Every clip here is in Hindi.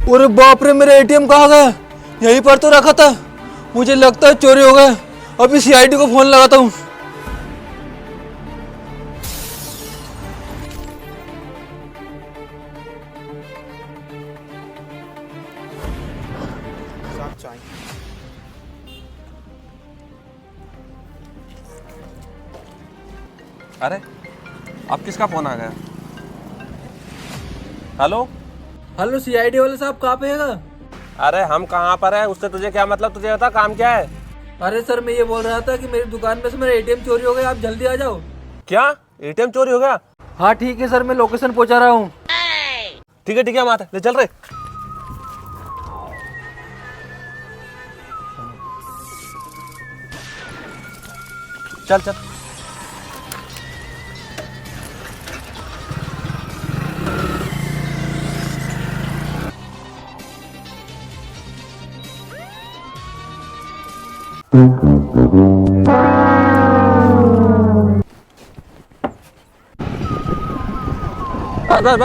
अरे बाप रे, मेरा एटीएम कहाँ गया? यहीं पर तो रखा था। मुझे लगता है चोरी हो गया। अभी सीआईडी को फोन लगाता हूँ। अरे अब किसका फोन आ गया? हेलो। हेलो, सीआईडी वाले साहब कहाँ पे है? अरे हम कहाँ पर है उससे तुझे क्या मतलब? तुझे बता काम क्या है? अरे सर, मैं ये बोल रहा था कि मेरी दुकान में से मेरा एटीएम चोरी हो गया, आप जल्दी आ जाओ। क्या एटीएम चोरी हो गया? हाँ ठीक है सर, मैं लोकेशन पहुंचा रहा हूँ। ठीक है हम आते, ले चल रहे। चल चल।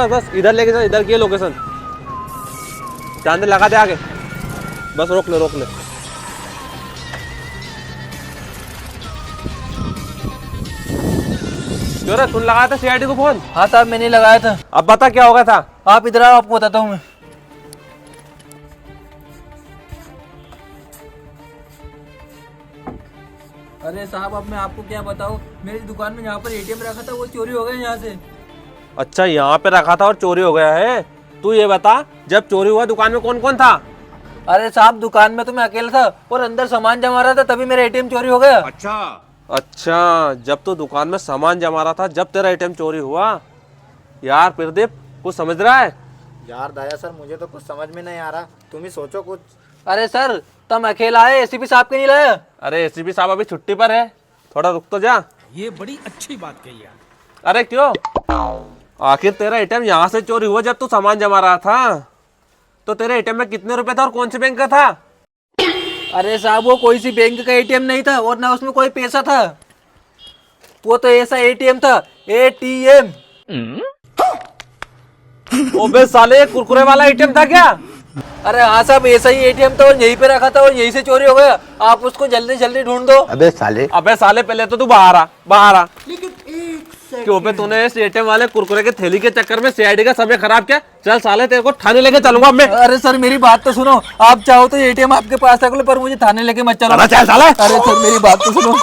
बस इधर लेके जा, इधर की लोकेशन। चांद लगा दे आगे, बस रोक ले। क्यों रे, तुम लगाया था सीआईडी को फोन? हाँ साहब, मैंने लगाया था। अब बता क्या हो गया था? आप इधर आओ, आपको बताता हूँ मैं। अरे साहब, अब मैं आपको क्या बताऊँ, मेरी दुकान में जहाँ पर एटीएम रखा था वो चोरी हो गया यहाँ से। अच्छा, यहाँ पे रखा था और चोरी हो गया है? तू ये बता, जब चोरी हुआ दुकान में कौन कौन था? अरे साहब, दुकान में तो मैं अकेला था और अंदर सामान जमा रहा था, तभी मेरा एटीएम चोरी हो गया। अच्छा, जब तू दुकान में सामान जमा रहा था जब तेरा एटीएम चोरी हुआ? यार प्रदीप, कुछ समझ रहा है? यार दया सर, मुझे तो कुछ समझ में नहीं आ रहा, तुम ही सोचो कुछ। अरे सर, तुम अकेला है, एसीपी साहब के नहीं लाया? अरे एसीपी साहब अभी छुट्टी पर है, थोड़ा रुक तो जा। ये बड़ी अच्छी बात कही यार। अरे क्यों? आखिर तेरा एटीएम यहाँ से चोरी हुआ जब तू सामान जमा रहा था, तो तेरे एटीएम में कितने रुपए था और कौन से बैंक का था? अरे साहब, वो कोई सी बैंक का एटीएम नहीं था और ना उसमें कोई पैसा था। वो तो ऐसा एटीएम था, एटीएम। ओबे साले, कुरकुरे वाला एटीएम था क्या? अरे हाँ साहब, ऐसा ही एटीएम था और यहीं पे रखा था और यहीं से चोरी हो गया। आप उसको जल्दी जल्दी ढूंढ दो। अबे साले पहले तो तू बाहर आ। क्यों बे, तूने इस एटीएम वाले कुरकुरे के थैली के चक्कर में सीआईडी का समय खराब किया? चल साले, तेरे को थाने लेके चलूंगा मैं। अरे सर, मेरी बात तो सुनो। आप चाहो तो एटीएम आपके पास रख लो, पर मुझे थाने लेके मत चलो। चल साले। अरे सर, मेरी बात तो सुनो।